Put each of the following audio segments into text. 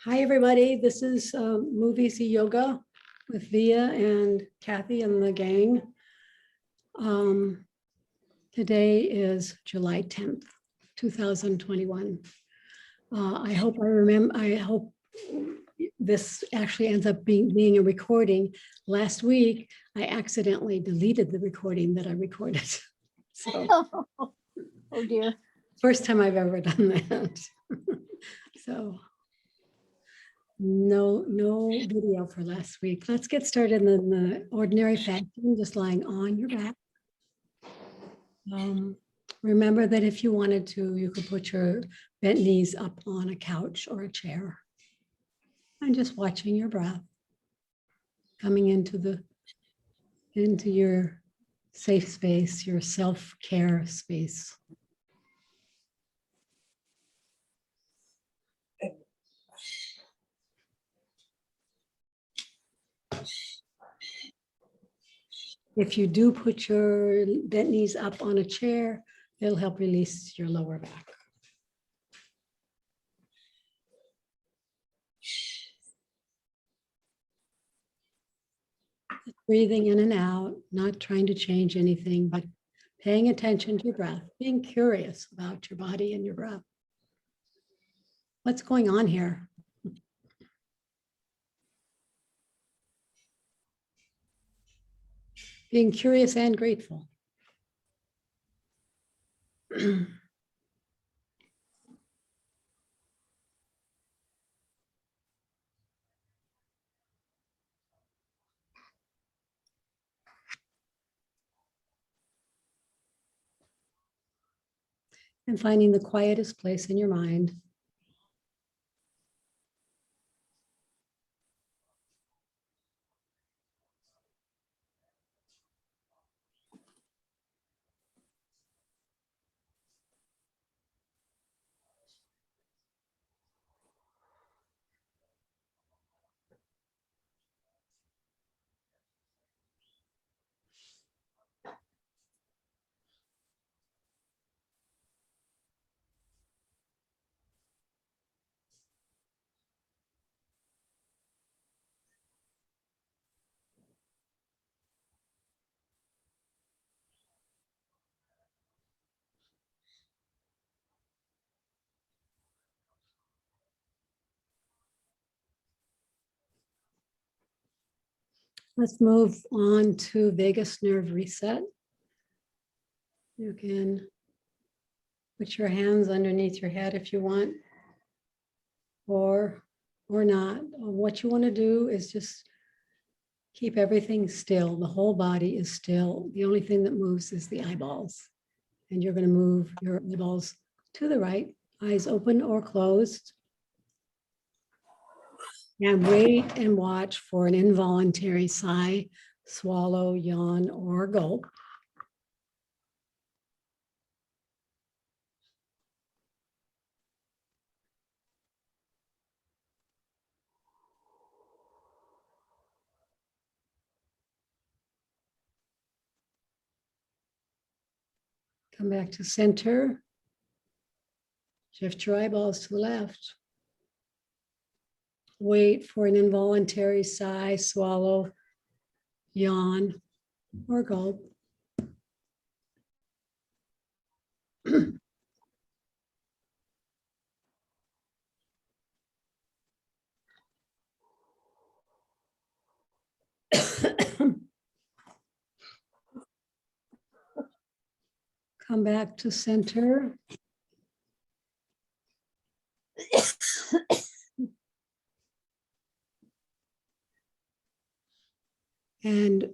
Hi, everybody. This is MoveEasy Yoga with Via and Kathy and the gang. Today is July 10th, 2021. I hope this actually ends up being a recording. Last week, I accidentally deleted the recording that I recorded. So, oh dear. first time I've ever done that. So. No video for last week. Let's get started in the ordinary fashion, just lying on your back. Remember that if you wanted to, you could put your bent knees up on a couch or a chair. And just watching your breath coming into your safe space, your self-care space. If you do put your bent knees up on a chair, it'll help release your lower back. Breathing in and out, not trying to change anything, but paying attention to your breath, being curious about your body and your breath. What's going on here? Being curious and grateful. And finding the quietest place in your mind. Let's move on to vagus nerve reset. You can put your hands underneath your head if you want, or not. What you want to do is just keep everything still. The whole body is still. The only thing that moves is the eyeballs. And you're going to move your eyeballs to the right, eyes open or closed. And wait and watch for an involuntary sigh, swallow, yawn, or gulp. Come back to center. Shift your eyeballs to the left. Wait for an involuntary sigh, swallow, yawn, or gulp. Come back to center. And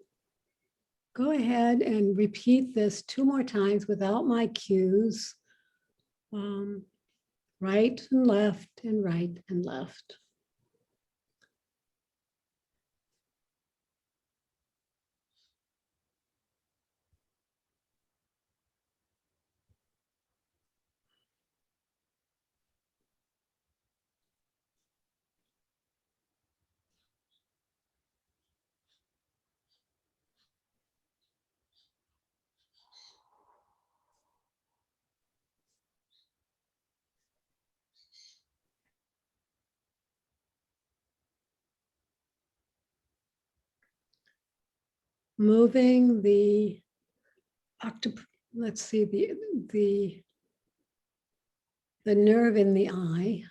go ahead and repeat this 2 more times without my cues. Right and left and right and left. moving the let's see, the nerve in the eye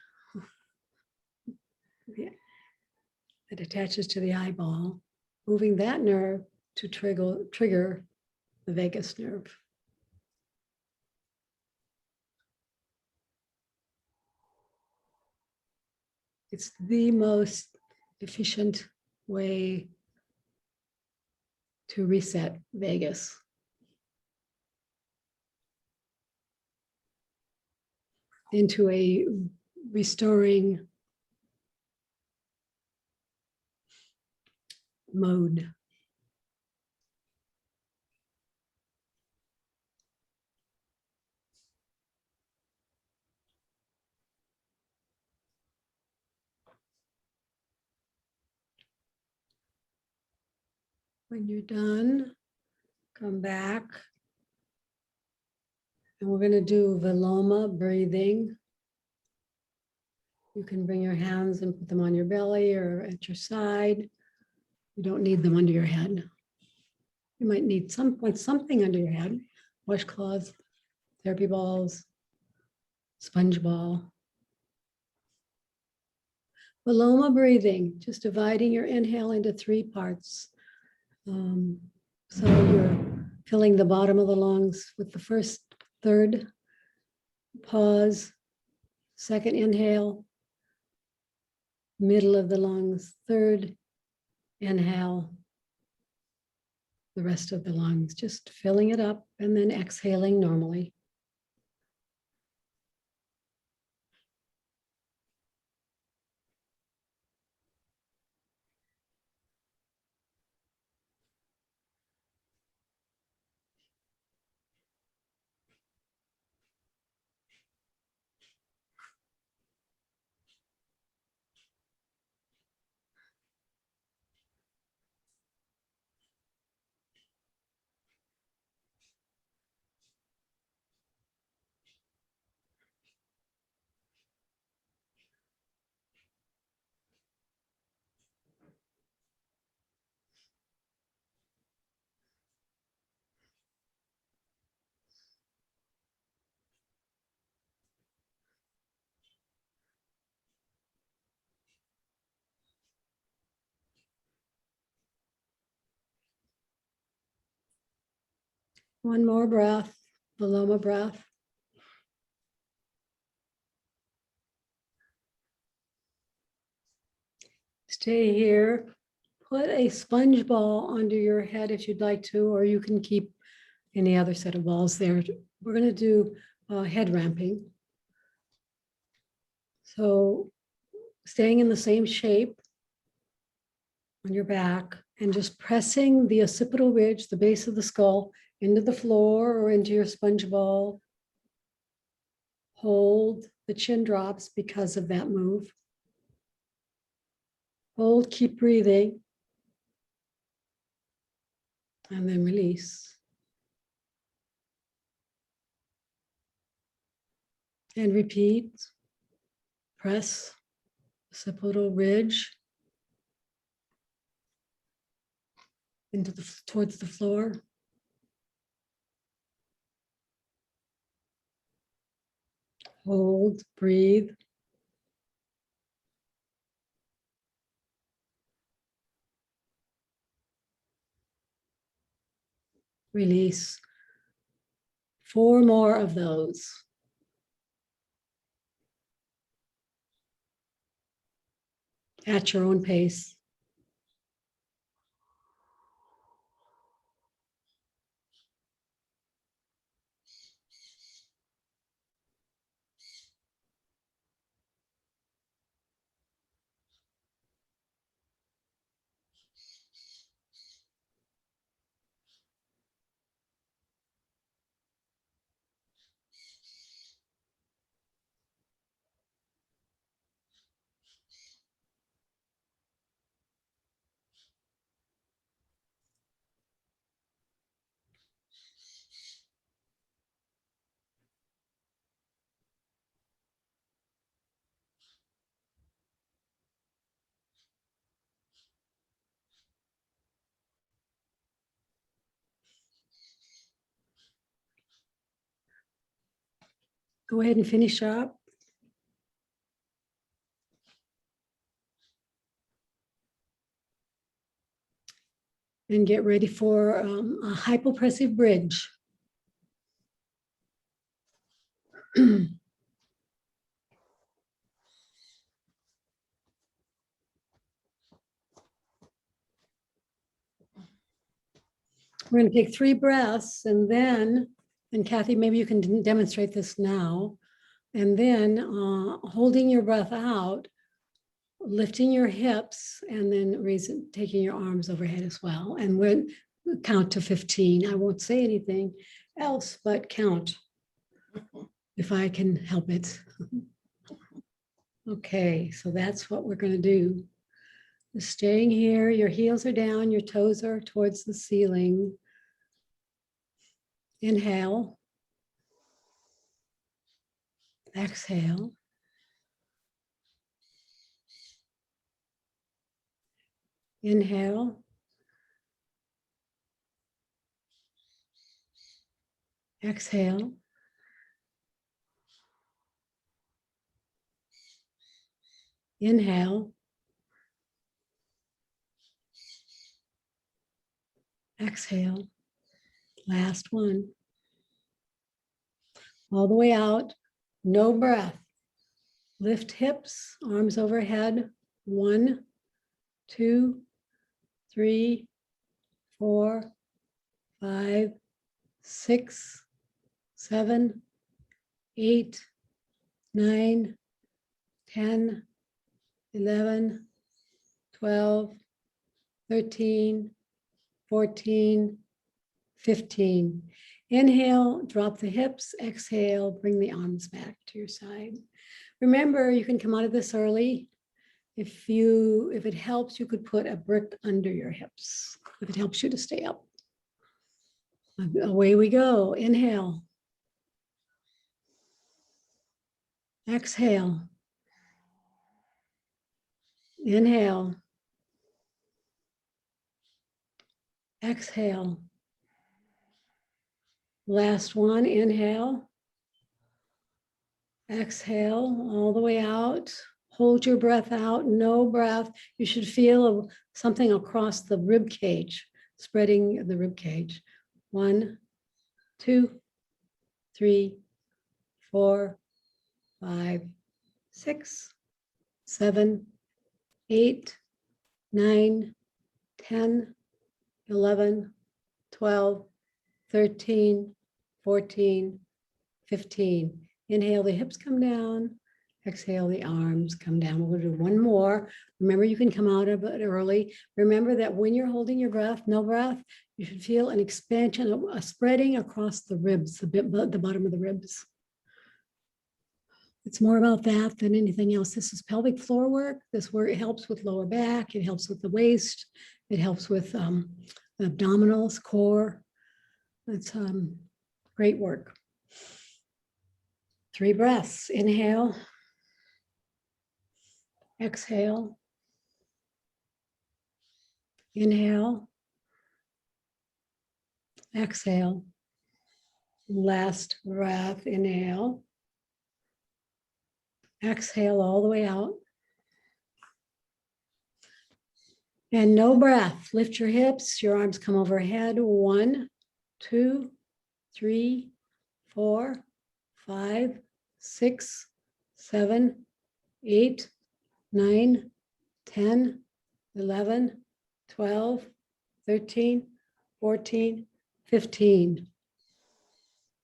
that attaches to the eyeball, moving that nerve to trigger the vagus nerve. It's the most efficient way to reset vagus. Into a restoring mode. When you're done, come back. And we're going to do Viloma breathing. You can bring your hands and put them on your belly or at your side. You don't need them under your head. You might need something under your head. Washcloths, therapy balls, sponge ball. Viloma breathing, just dividing your inhale into 3 parts. So you're filling the bottom of the lungs with the first third. Pause, second inhale, middle of the lungs, third inhale, the rest of the lungs, just filling it up and then exhaling normally. One more breath, Viloma breath. Stay here. Put a sponge ball under your head if you'd like to, or you can keep any other set of balls there. We're going to do head ramping. So staying in the same shape on your back and just pressing the occipital ridge, the base of the skull, into the floor or into your sponge ball. Hold, the chin drops because of that move. Hold, keep breathing. And then release. And repeat. Press occipital ridge towards the floor. Hold, breathe. Release. 4 more of those. At your own pace. go ahead and finish up. And get ready for a hypopressive bridge. We're going to take 3 breaths and then, and Kathy, maybe you can demonstrate this now, and then holding your breath out, lifting your hips, and then taking your arms overhead as well. And we'll count to 15. I won't say anything else, but count if I can help it. Okay, so that's what we're going to do. Staying here, your heels are down, your toes are towards the ceiling. Inhale. Exhale. Inhale. Exhale. Inhale. Exhale. Last one. All the way out. No breath. Lift hips, arms overhead. 1, 2, 3, 4, 5, 6, 7, 8, 9, 10, 11, 12, 13, 14, 15. Inhale, drop the hips. Exhale, bring the arms back to your side. Remember, you can come out of this early. If it helps, you could put a brick under your hips, if it helps you to stay up. Away we go. Inhale. Exhale. Inhale. Exhale. Last one, inhale. Exhale all the way out. Hold your breath out, no breath. You should feel something across the rib cage, spreading the rib cage. 1, 2, 3, 4, 5, 6, 7, 8, 9, 10, 11, 12, 13, 14, 15. Inhale, the hips come down. Exhale, the arms come down. We're going to do one more. Remember, you can come out of it early. Remember that when you're holding your breath, no breath, you should feel an expansion, a spreading across the ribs, the bottom of the ribs. It's more about that than anything else. This is pelvic floor work. This work helps with lower back. It helps with the waist. It helps with abdominals, core. It's great work. 3 breaths. Inhale. Exhale. Inhale. Exhale. Last breath. Inhale. Exhale all the way out. And no breath. Lift your hips. Your arms come overhead. 1, 2, 3, 4, 5, 6, 7, 8, 9, 10, 11, 12, 13, 14, 15.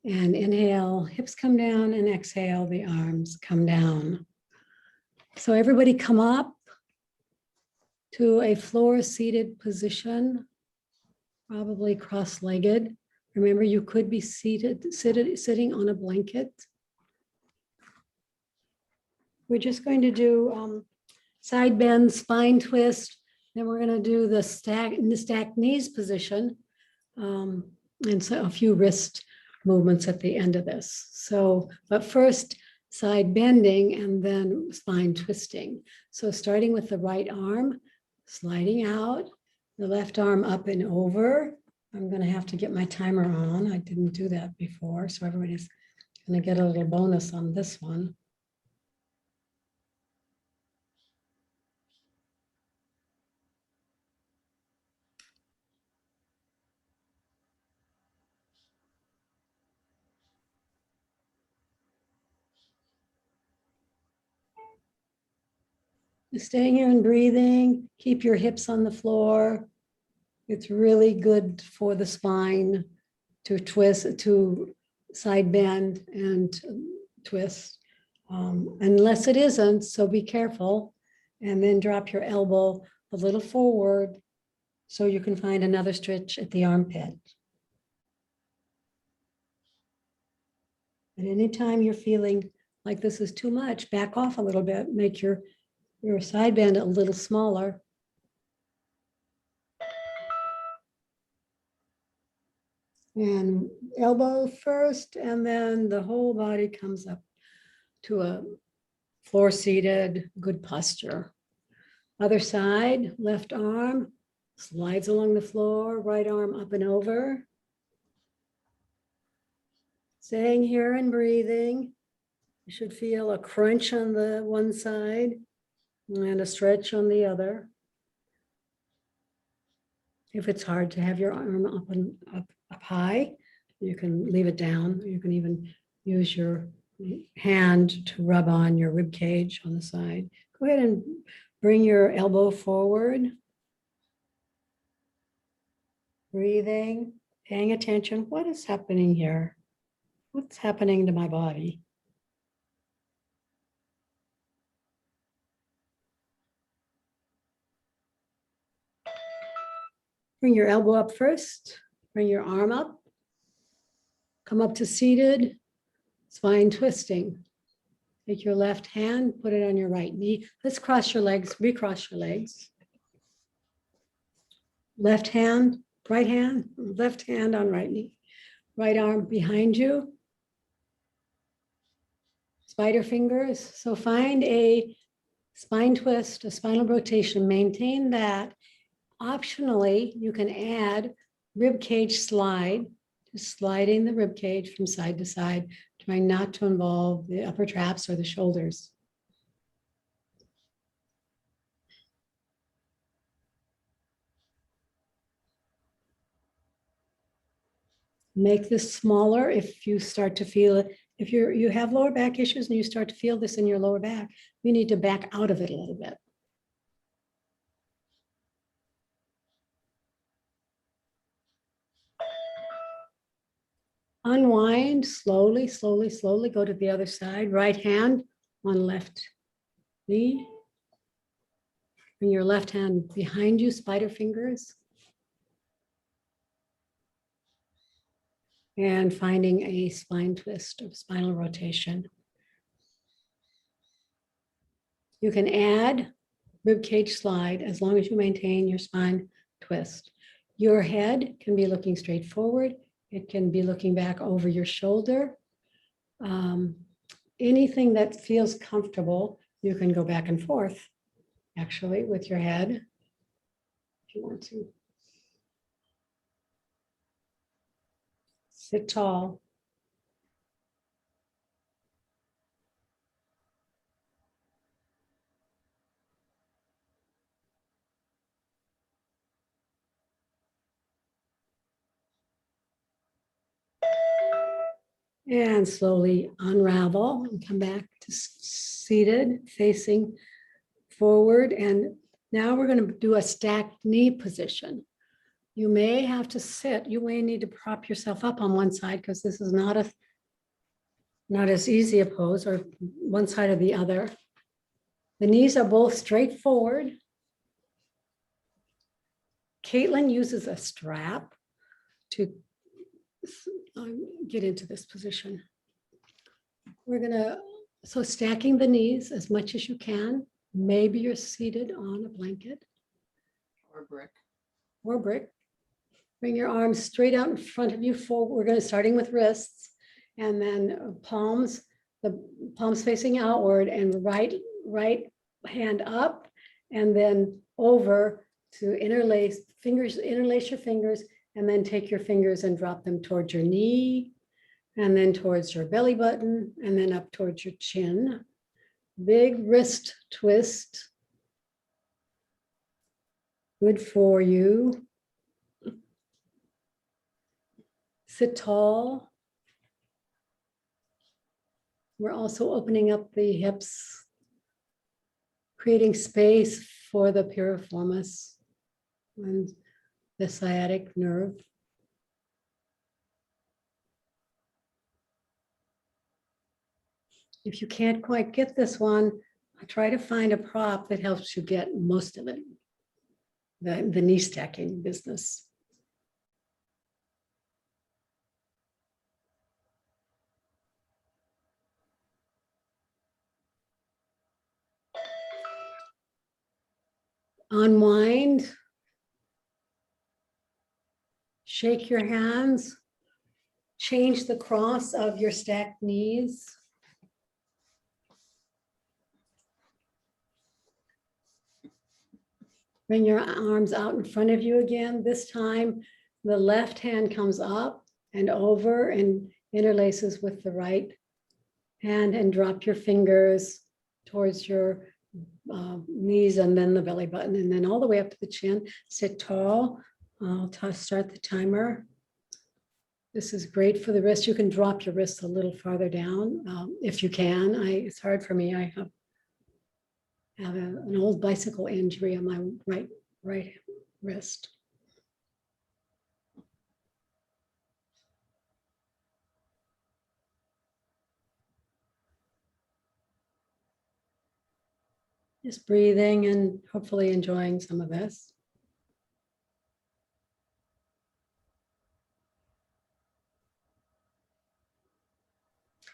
And inhale, hips come down, and exhale, the arms come down. So everybody come up to a floor seated position, probably cross-legged. Remember, you could be sitting on a blanket. We're just going to do side bend, spine twist. Then we're going to do the stacked knees position, and so a few wrist movements at the end of this. So, but first, side bending and then spine twisting. So starting with the right arm, sliding out, the left arm up and over. I'm going to have to get my timer on. I didn't do that before, so everybody's Gonna get a little bonus on this one. Staying here and breathing, keep your hips on the floor. It's really good for the spine to twist, to side bend and twist. Unless it isn't, so be careful. And then drop your elbow a little forward so you can find another stretch at the armpit. At any time you're feeling like this is too much, back off a little bit, make your side bend a little smaller. And elbow first, and then the whole body comes up to a floor seated, good posture. Other side, left arm slides along the floor, right arm up and over. Staying here and breathing. You should feel a crunch on the one side and a stretch on the other. If it's hard to have your arm up high, you can leave it down. You can even use your hand to rub on your rib cage on the side. Go ahead and bring your elbow forward. Breathing, paying attention. What is happening here? What's happening to my body? Bring your elbow up first. Bring your arm up. Come up to seated. Spine twisting. Take your left hand, put it on your right knee. Let's cross your legs, recross your legs. Left hand, left hand on right knee. Right arm behind you. Spider fingers. So find a spine twist, a spinal rotation, maintain that. Optionally, you can add rib cage slide, just sliding the rib cage from side to side, trying not to involve the upper traps or the shoulders. Make this smaller if you start to feel it. If you have lower back issues and you start to feel this in your lower back, you need to back out of it a little bit. Unwind slowly, slowly, slowly. Go to the other side. Right hand on left knee. Bring your left hand behind you, spider fingers. And finding a spine twist of spinal rotation. You can add rib cage slide as long as you maintain your spine twist. Your head can be looking straight forward. It can be looking back over your shoulder. Anything that feels comfortable, you can go back and forth, actually, with your head, if you want to. Sit tall. And slowly unravel and come back to seated, facing forward. And now we're going to do a stacked knee position. You may have to sit. You may need to prop yourself up on one side because this is not as easy a pose, or one side or the other. The knees are both straight forward. Caitlin uses a strap to get into this position. So stacking the knees as much as you can. Maybe you're seated on a blanket. Or brick. Or brick. Bring your arms straight out in front of you. We're starting with wrists, and then palms, the palms facing outward, and right hand up, and then over to interlace your fingers, and then take your fingers and drop them towards your knee, and then towards your belly button, and then up towards your chin. Big wrist twist. Good for you. Sit tall. We're also opening up the hips, creating space for the piriformis and the sciatic nerve. If you can't quite get this one, try to find a prop that helps you get most of it, the knee stacking business. Unwind. Shake your hands. Change the cross of your stacked knees. Bring your arms out in front of you again. This time, the left hand comes up and over and interlaces with the right hand, and drop your fingers towards your knees and then the belly button, and then all the way up to the chin. Sit tall. I'll start the timer. This is great for the wrist. You can drop your wrists a little farther down if you can. It's hard for me. I have an old bicycle injury on my right wrist. Just breathing and hopefully enjoying some of this.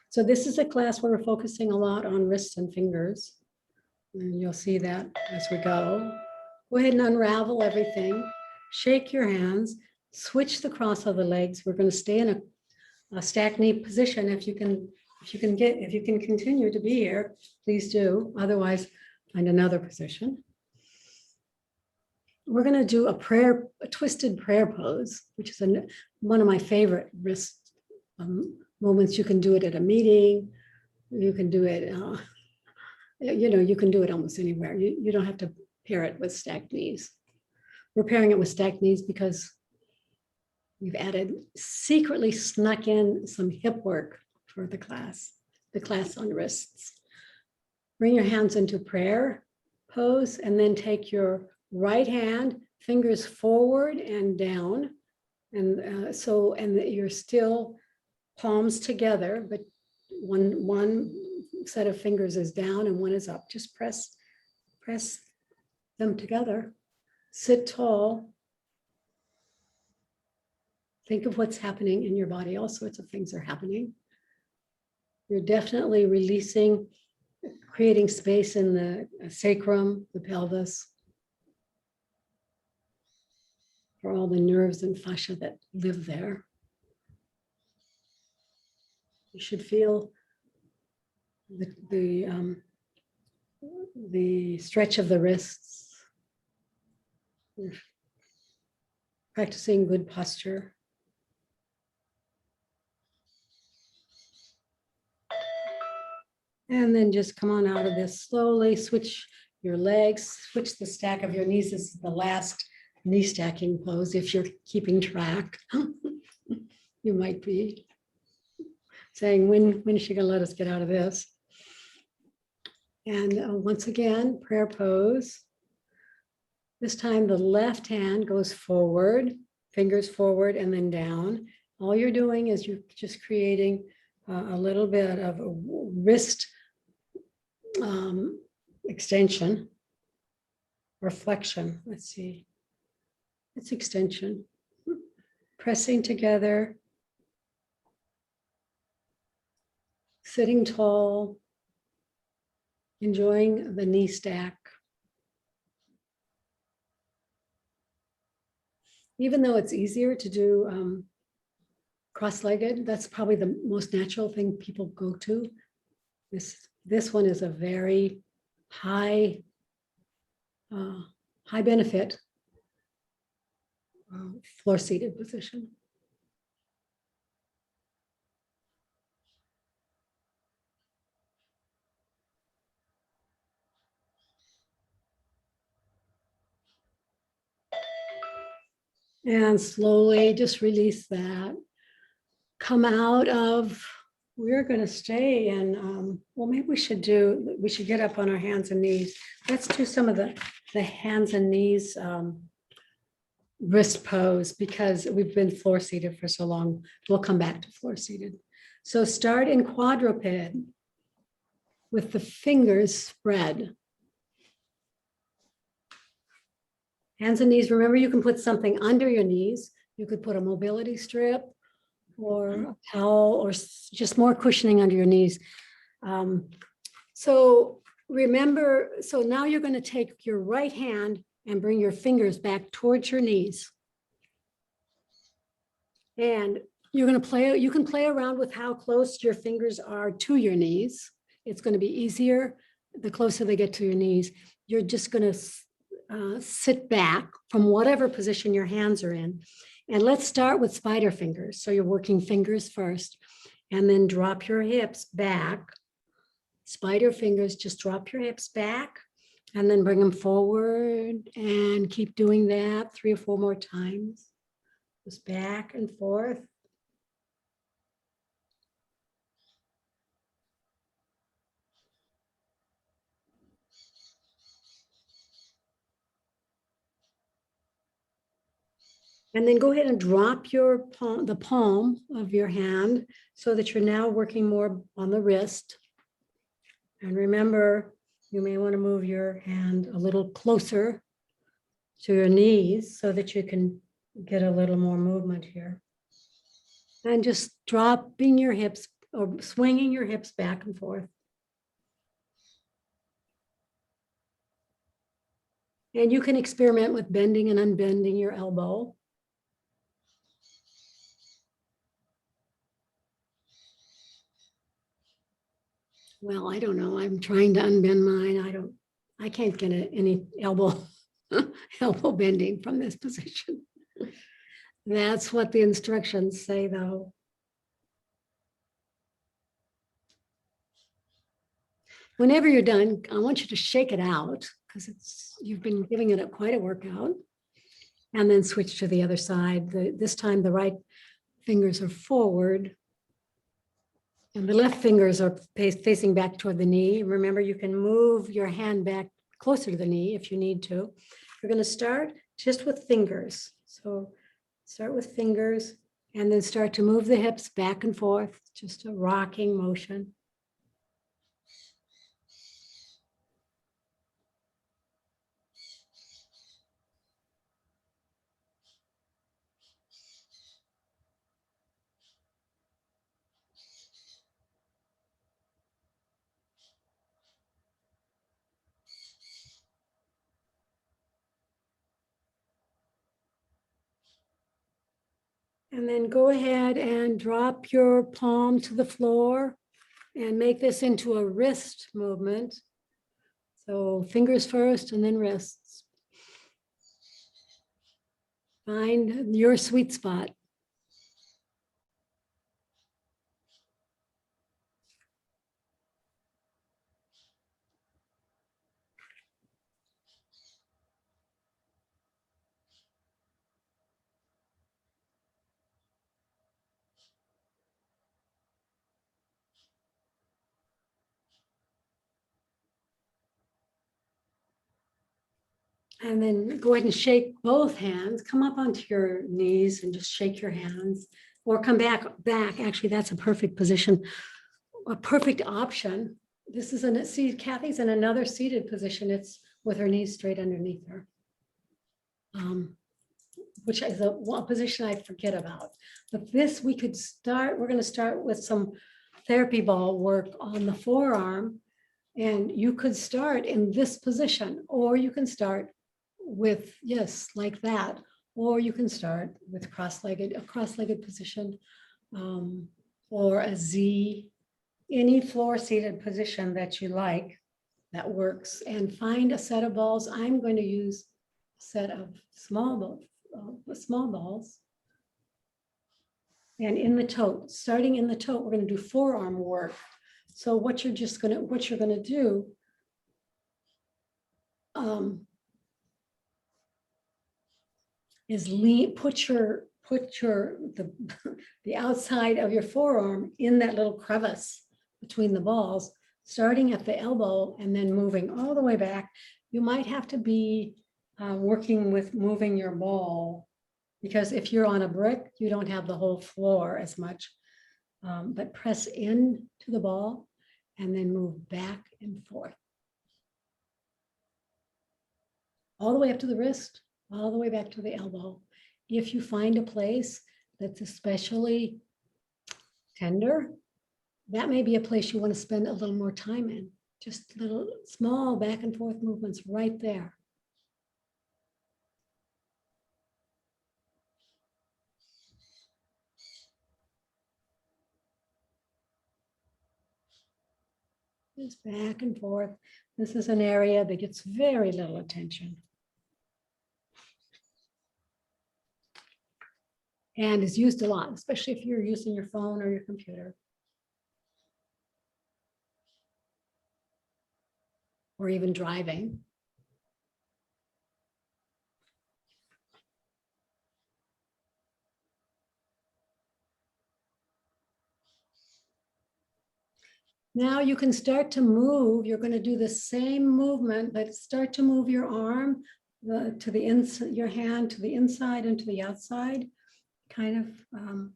So this is a class where we're focusing a lot on wrists and fingers. And you'll see that as we go. Go ahead and unravel everything. Shake your hands. Switch the cross of the legs. We're going to stay in a stacked knee position. If you can continue to be here, please do. Otherwise, find another position. We're going to do a twisted prayer pose, which is one of my favorite wrist moments. You can do it at a meeting. You can do it, you can do it almost anywhere. You don't have to pair it with stacked knees. We're pairing it with stacked knees because we've secretly snuck in some hip work for the class on wrists. Bring your hands into prayer pose, and then take your right hand, fingers forward and down. And you're still palms together, but one set of fingers is down and one is up. Just press them together. Sit tall. Think of what's happening in your body. All sorts of things are happening. You're definitely releasing, creating space in the sacrum, the pelvis, for all the nerves and fascia that live there. You should feel the stretch of the wrists. You're practicing good posture. And then just come on out of this slowly. Switch your legs, switch the stack of your knees. This is the last knee stacking pose. If you're keeping track, you might be saying, when is she going to let us get out of this? And once again, prayer pose. This time the left hand goes forward, fingers forward and then down. All you're doing is you're just creating a little bit of a wrist extension or flexion. Let's see. It's extension. Pressing together. Sitting tall. Enjoying the knee stack. Even though it's easier to do cross-legged, that's probably the most natural thing people go to. This one is a very high benefit floor-seated position. And slowly just release that. Come out of, we're going to stay in, well, maybe we should get up on our hands and knees. Let's do some of the hands and knees wrist pose, because we've been floor seated for so long. We'll come back to floor seated. So start in quadruped with the fingers spread. Hands and knees. Remember, you can put something under your knees. You could put a mobility strip or a towel or just more cushioning under your knees. So remember, so now you're going to take your right hand and bring your fingers back towards your knees. And you're going to play, you can play around with how close your fingers are to your knees. It's going to be easier the closer they get to your knees. You're just going to sit back from whatever position your hands are in. And let's start with spider fingers. So you're working fingers first, and then drop your hips back. Spider fingers, just drop your hips back and then bring them forward, and keep doing that 3 or 4 more times. Just back and forth. And then go ahead and drop your palm, the palm of your hand, so that you're now working more on the wrist. And remember, you may want to move your hand a little closer to your knees so that you can get a little more movement here. And just dropping your hips or swinging your hips back and forth. And you can experiment with bending and unbending your elbow. Well, I don't know. I'm trying to unbend mine. I can't get any elbow bending from this position. That's what the instructions say, though. Whenever you're done, I want you to shake it out, because you've been giving it quite a workout. And then switch to the other side. This time the right fingers are forward and the left fingers are facing back toward the knee. Remember, you can move your hand back closer to the knee if you need to. You're going to start just with fingers. So start with fingers and then start to move the hips back and forth, just a rocking motion. And then go ahead and drop your palm to the floor and make this into a wrist movement. So fingers first and then wrists. Find your sweet spot. And then go ahead and shake both hands. Come up onto your knees and just shake your hands, or come back. Actually, that's a perfect position, a perfect option. This is see, Kathy's in another seated position. It's with her knees straight underneath her, which is one position I forget about. But this, we could start, we're going to start with some therapy ball work on the forearm. And you could start in this position, or you can start with, yes, like that, or you can start with a cross-legged position, or a Z, any floor seated position that you like that works. And find a set of balls. I'm going to use a set of small balls. And in the tote, starting in the tote, we're going to do forearm work. So what you're going to do, is put the outside of your forearm in that little crevice between the balls, starting at the elbow and then moving all the way back. You might have to be working with moving your ball, because if you're on a brick, you don't have the whole floor as much, but press in to the ball and then move back and forth. All the way up to the wrist, all the way back to the elbow. If you find a place that's especially tender, that may be a place you want to spend a little more time in. Just little small back and forth movements right there. Just back and forth. This is an area that gets very little attention. And is used a lot, especially if you're using your phone or your computer. Or even driving. Now you can start to move. You're going to do the same movement, but start to move your arm to the inside, your hand to the inside and to the outside, kind of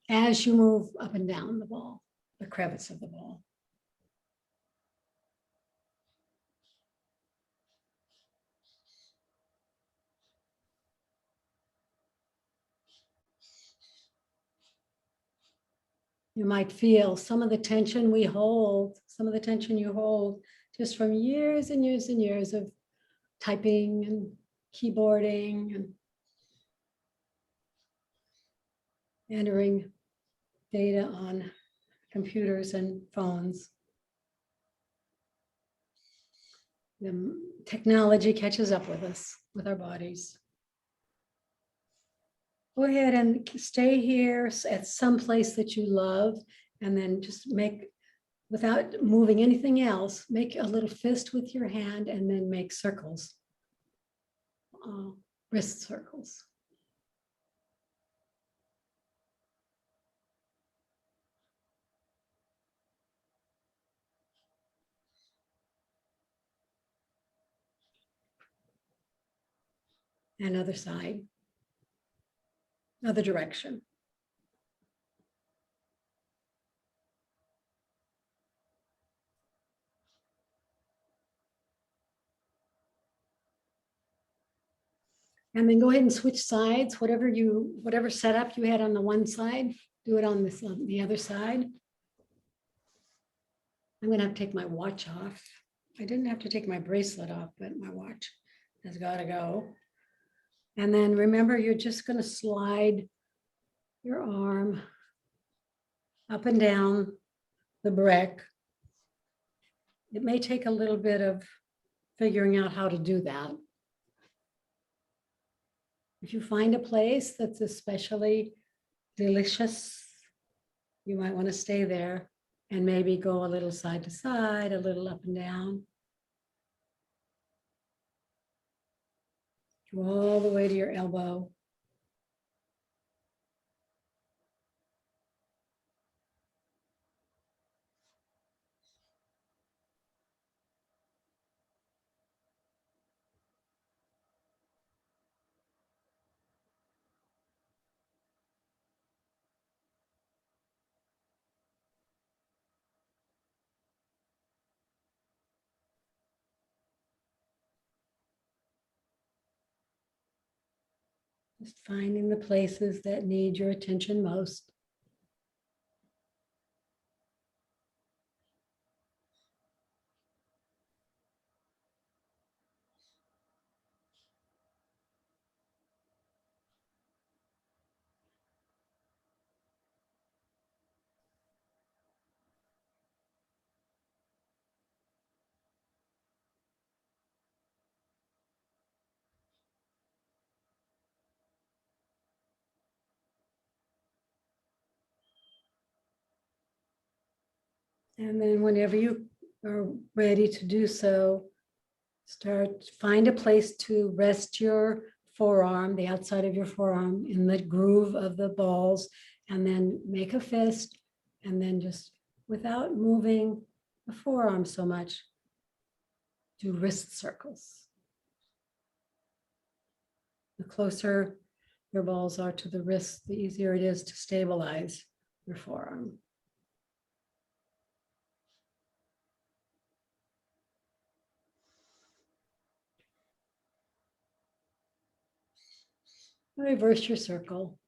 as you move up and down the ball, the crevice of the ball. You might feel some of the tension we hold, some of the tension you hold just from years and years and years of typing and keyboarding and entering data on computers and phones. The technology catches up with us, with our bodies. Go ahead and stay here at some place that you love, and then just make, without moving anything else, make a little fist with your hand and then make circles, wrist circles. And other side, other direction. And then go ahead and switch sides, whatever setup you had on the one side, do it on the other side. I'm going to have to take my watch off. I didn't have to take my bracelet off, but my watch has got to go. And then remember, you're just going to slide your arm up and down the brick. It may take a little bit of figuring out how to do that. If you find a place that's especially delicious, you might want to stay there and maybe go a little side to side, a little up and down. Go all the way to your elbow. Just finding the places that need your attention most. And then whenever you are ready to do so, find a place to rest your forearm, the outside of your forearm in the groove of the balls, and then make a fist, and then just without moving the forearm so much, do wrist circles. The closer your balls are to the wrist, the easier it is to stabilize your forearm. Reverse your circle.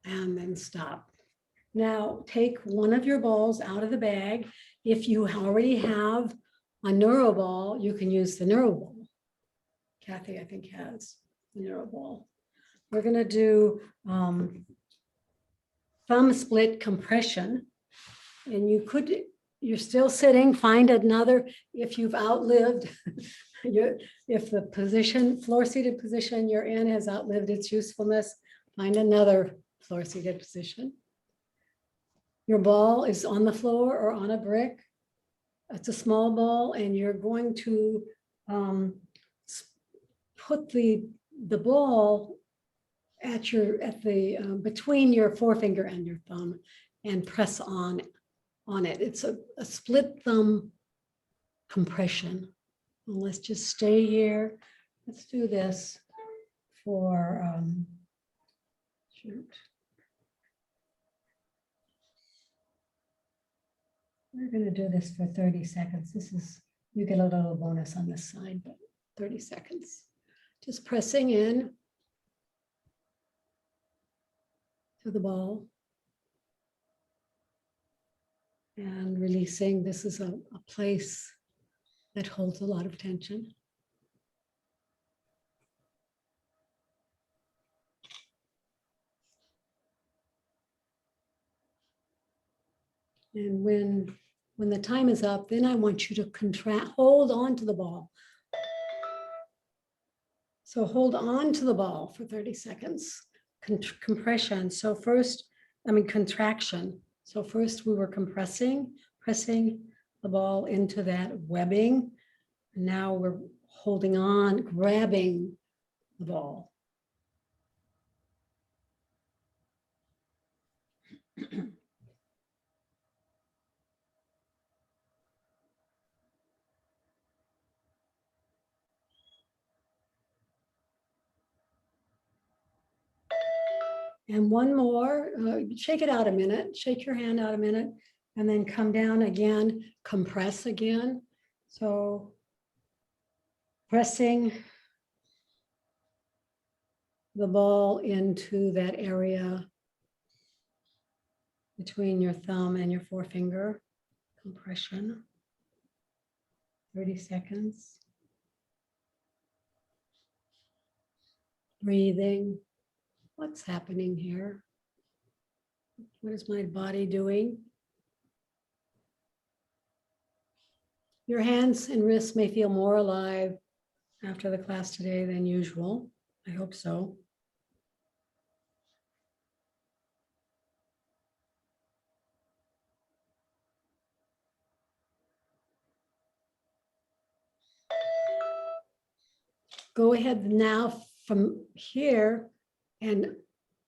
And then stop. Now take one of your balls out of the bag. If you already have a neuro ball, you can use the neuro ball. Kathy, I think, has the neuro ball. We're going to do thumb split compression. And you're still sitting, find another, if you've outlived, if the position, floor seated position you're in has outlived its usefulness, find another floor seated position. Your ball is on the floor or on a brick. It's a small ball, and you're going to put the ball between your forefinger and your thumb and press on it. It's a split thumb compression. Well, let's just stay here. Let's do this for We're going to do this for 30 seconds. You get a little bonus on this side, but 30 seconds. Just pressing in to the ball and releasing. This is a place that holds a lot of tension. And when the time is up, then I want you to hold on to the ball. So hold on to the ball for 30 seconds. Compression. So contraction. So first we were pressing the ball into that webbing. And now we're holding on, grabbing the ball. And one more, shake it out a minute, shake your hand out a minute, and then come down again, compress again. So pressing the ball into that area between your thumb and your forefinger, compression, 30 seconds. Breathing. What's happening here? What is my body doing? Your hands and wrists may feel more alive after the class today than usual. I hope so. Go ahead now from here and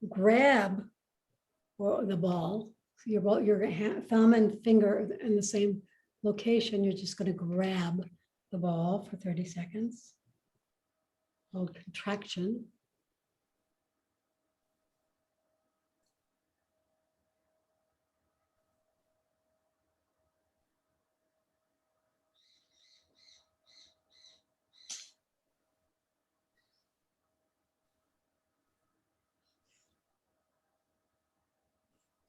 grab the ball. Your thumb and finger in the same location. You're just going to grab the ball for 30 seconds. Hold contraction.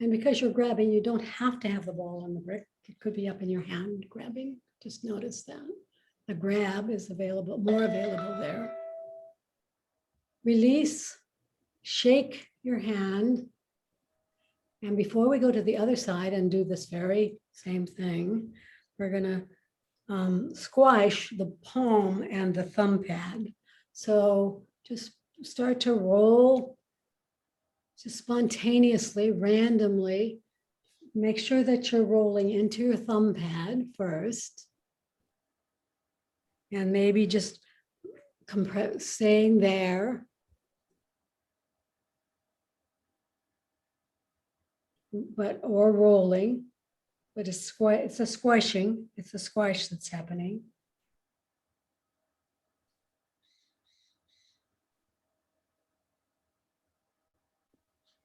And because you're grabbing, you don't have to have the ball on the brick. It could be up in your hand grabbing. Just notice that. The grab is more available there. Release, shake your hand. And before we go to the other side and do this very same thing, we're going to squash the palm and the thumb pad. So just start to roll just spontaneously, randomly. Make sure that you're rolling into your thumb pad first. And maybe just compress, staying there. Or rolling, but it's a squashing. It's a squash that's happening.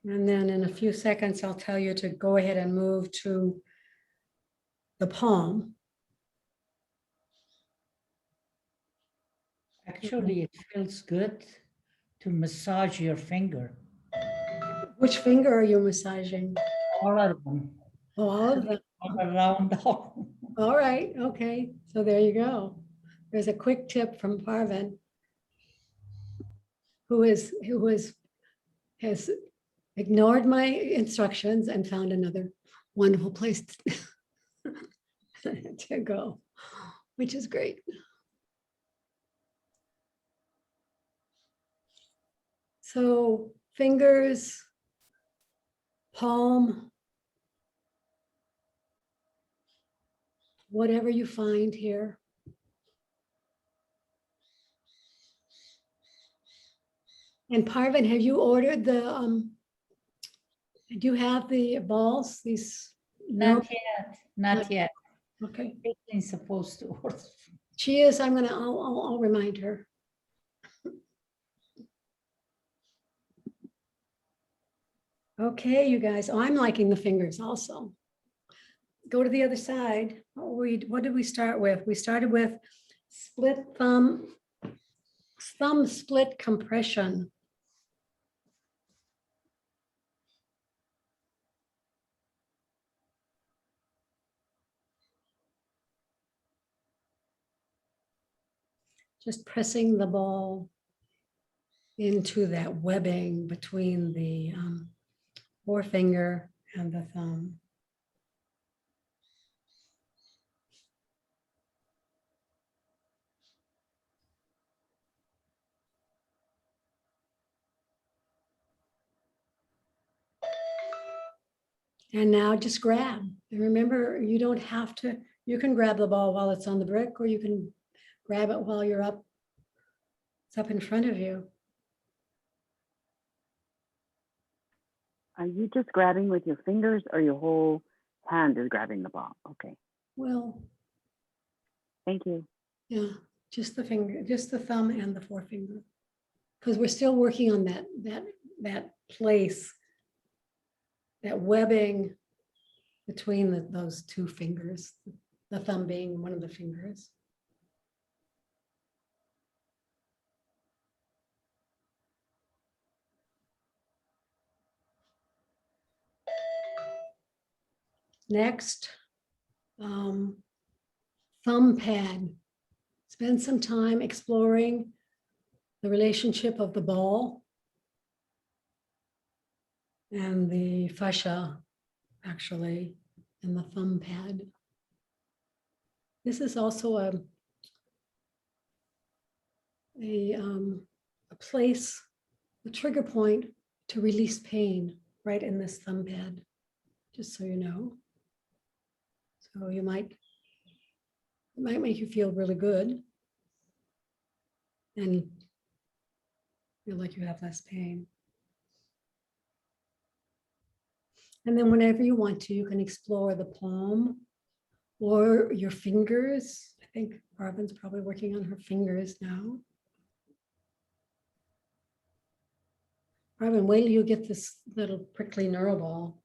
And then in a few seconds, I'll tell you to go ahead and move to the palm. Actually, it feels good to massage your finger. Which finger are you massaging? All of them. Oh, all of them. All around all. All right, okay. So there you go. There's a quick tip from Parvin, who has ignored my instructions and found another wonderful place to go, which is great. So fingers, palm, whatever you find here. And Parvin, have you ordered the, do you have the balls, these? Not yet, not yet. Okay, Caitlin's supposed to order. she is, I'll remind her. Okay, you guys, oh, I'm liking the fingers also. Go to the other side. What did we start with? We started with split thumb split compression. Just pressing the ball into that webbing between the forefinger and the thumb. And now just grab. And remember, you don't have to, you can grab the ball while it's on the brick, or you can grab it while you're up. It's up in front of you. Are you just grabbing with your fingers or your whole hand is grabbing the ball? Okay, Well, thank you. yeah, just the finger, just the thumb and the forefinger. Because we're still working on that place, that webbing between those two fingers, the thumb being one of the fingers. Next, thumb pad. Spend some time exploring the relationship of the ball and the fascia, actually, and the thumb pad. This is also a place, a trigger point to release pain right in this thumb pad, just so you know. So it might make you feel really good and feel like you have less pain. And then whenever you want to, you can explore the palm or your fingers. I think Robin's probably working on her fingers now. Robin, wait till you get this little prickly neural ball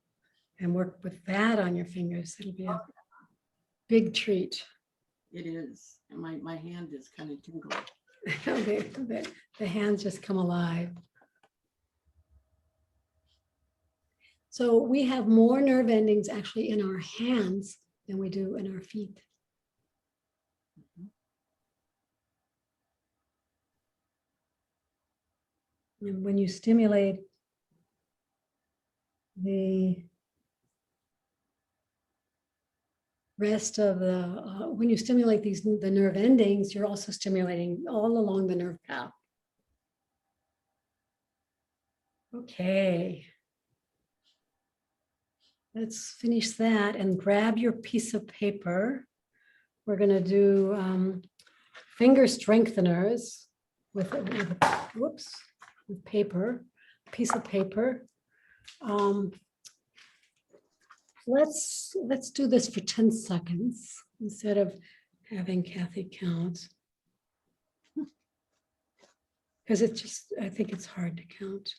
and work with that on your fingers. It'll be a big treat. It is. And my hand is kind of tingling. The hands just come alive. So we have more nerve endings actually in our hands than we do in our feet. And when you stimulate the rest of the, when you stimulate the nerve endings, you're also stimulating all along the nerve path. Okay. Let's finish that and grab your piece of paper. We're going to do finger strengtheners with paper, piece of paper. Let's do this for 10 seconds instead of having Kathy count. Because it's just, I think it's hard to count.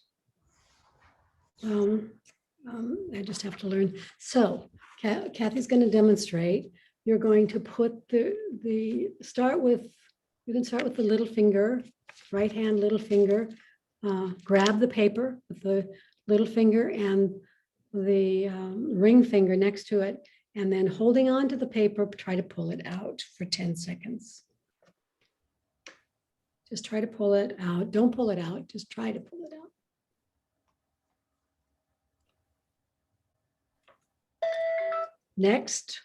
I just have to learn. So Kathy's going to demonstrate. You're going to put you can start with the little finger, right hand little finger, grab the paper with the little finger and the ring finger next to it, and then holding on to the paper, try to pull it out for 10 seconds. Just try to pull it out. Don't pull it out, just try to pull it out. Next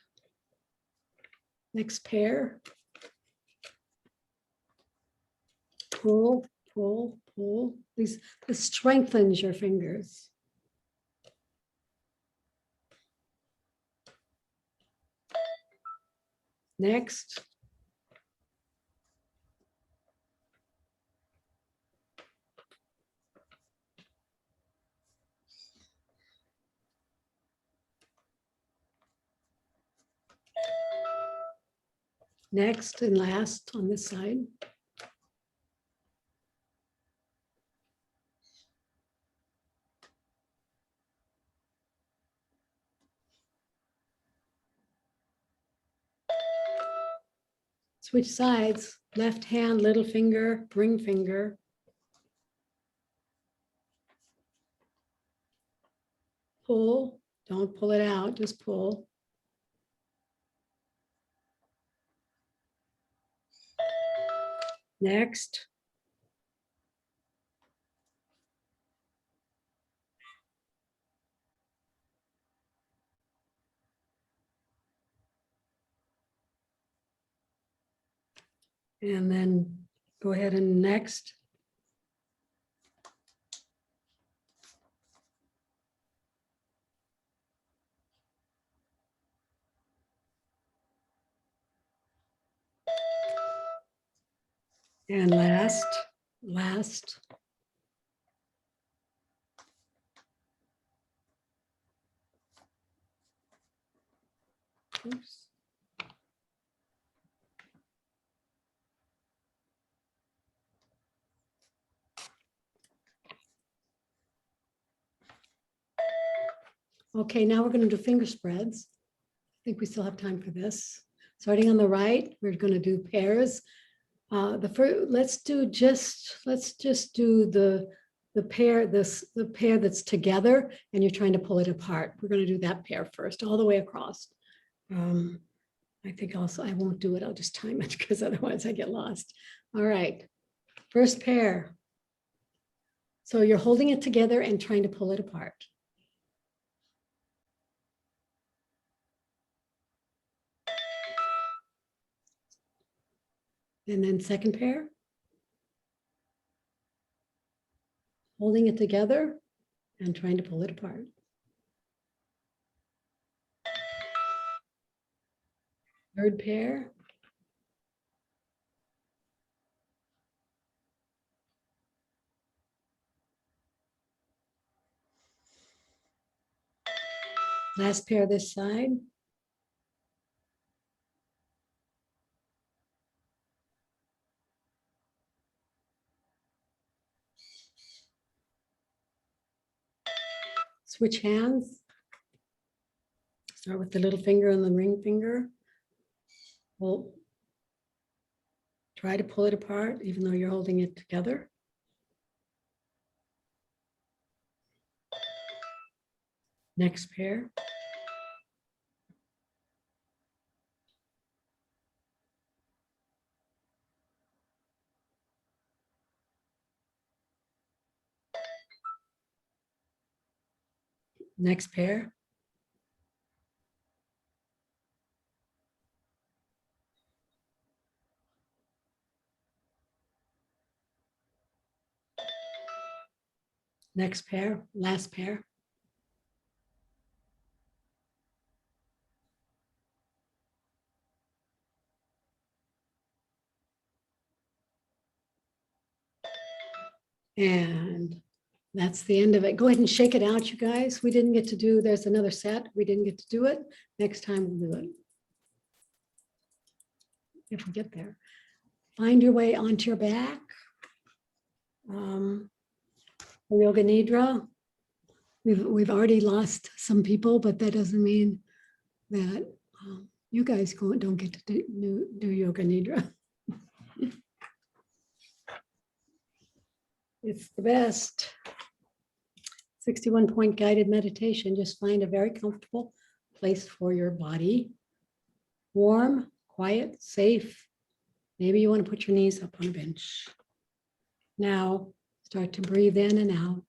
pair. Pull, pull, pull. This strengthens your fingers. Next. Next and last on this side. Switch sides, left hand, little finger, ring finger. Pull, don't pull it out, just pull. Next. And then go ahead and next. And last. Oops. Okay, now we're going to do finger spreads. I think we still have time for this. Starting on the right, we're going to do pairs. Let's just do the pair that's together, and you're trying to pull it apart. We're going to do that pair first, all the way across. I think also I won't do it. I'll just time it because otherwise I get lost. All right, first pair. So you're holding it together and trying to pull it apart. And then second pair. Holding it together and trying to pull it apart. Third pair. Last pair this side. Switch hands. Start with the little finger and the ring finger. Well, try to pull it apart even though you're holding it together. Next pair. Next pair. Next pair, last pair. And that's the end of it. Go ahead and shake it out, you guys. We didn't get to do, there's another set. We didn't get to do it. Next time we'll do it. If we get there. Find your way onto your back. Yoga Nidra. We've already lost some people, but that doesn't mean that you guys don't get to do Yoga Nidra. It's the best. 61-point guided meditation. Just find a very comfortable place for your body. Warm, quiet, safe. Maybe you want to put your knees up on a bench. Now, start to breathe in and out.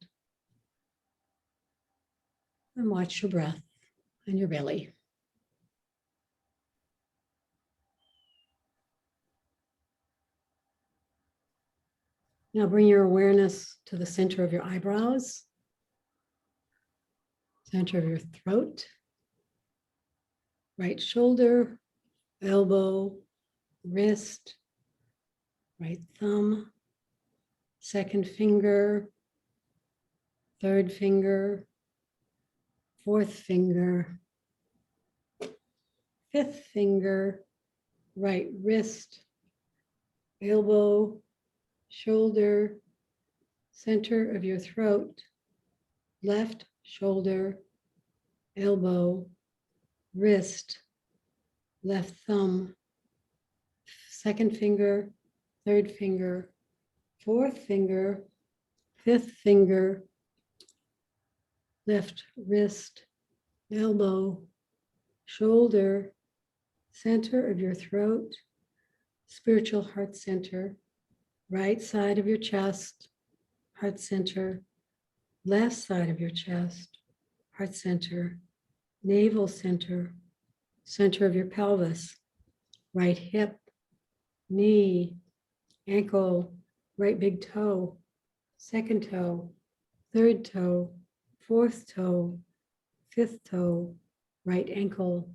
And watch your breath and your belly. Now bring your awareness to the center of your eyebrows, center of your throat, right shoulder, elbow, wrist, right thumb, second finger, third finger, fourth finger, fifth finger, right wrist, elbow, shoulder, center of your throat, left shoulder, elbow, wrist, left thumb, second finger, third finger, fourth finger, fifth finger, left wrist, elbow, shoulder, center of your throat, spiritual heart center, right side of your chest, heart center, left side of your chest, heart center, navel center, center of your pelvis, right hip, knee, ankle, right big toe, second toe, third toe, fourth toe, fifth toe, right ankle,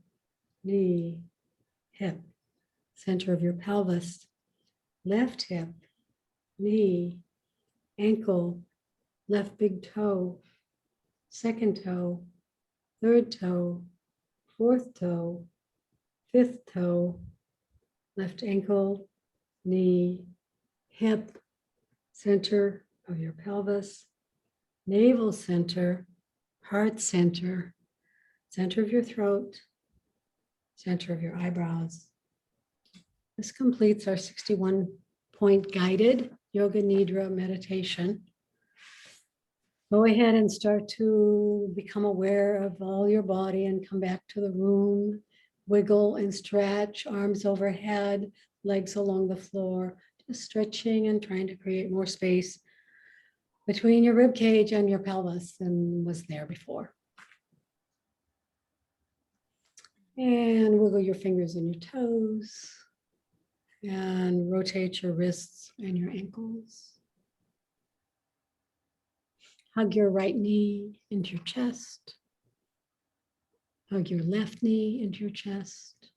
knee, hip, center of your pelvis, left hip, knee, ankle, left big toe, second toe, third toe, fourth toe, fifth toe, left ankle, knee, hip, center of your pelvis, navel center, heart center, center of your throat, center of your eyebrows. This completes our 61-point guided Yoga Nidra meditation. Go ahead and start to become aware of all your body and come back to the room. Wiggle and stretch, arms overhead, legs along the floor, just stretching and trying to create more space between your rib cage and your pelvis than was there before. And wiggle your fingers and your toes and rotate your wrists and your ankles. Hug your right knee into your chest. Hug your left knee into your chest.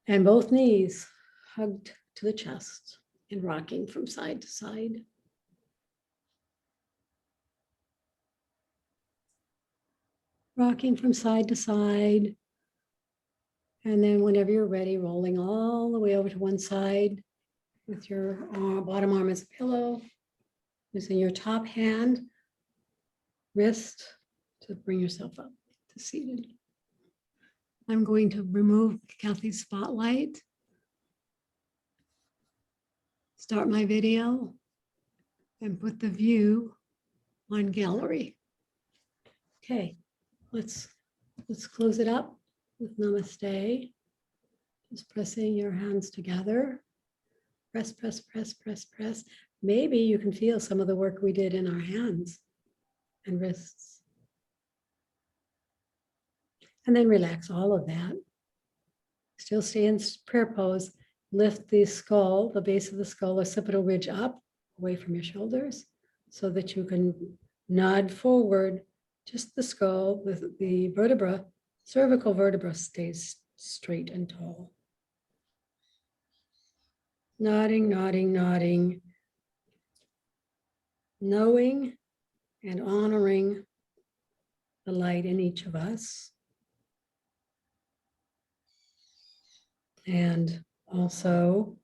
And both knees hugged to the chest and rocking from side to side. Rocking from side to side. And then whenever you're ready, rolling all the way over to one side with your bottom arm as a pillow, using your top hand, wrist to bring yourself up to seated. I'm going to remove Kathy's spotlight, start my video, and put the view on gallery. Okay, let's close it up with namaste. Just pressing your hands together. Press, press, press, press, press. Maybe you can feel some of the work we did in our hands and wrists. And then relax all of that. Still stay in prayer pose. lift the skull, the base of the skull, occipital ridge up, away from your shoulders, so that you can nod forward, just the skull, the vertebra, cervical vertebra stays straight and tall. Nodding, nodding, nodding, knowing and honoring the light in each of us. And also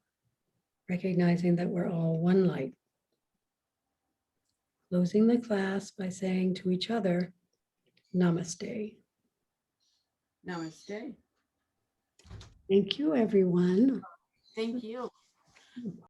recognizing that we're all one light. Closing the class by saying to each other, Namaste. Namaste. Thank you, everyone. Thank you.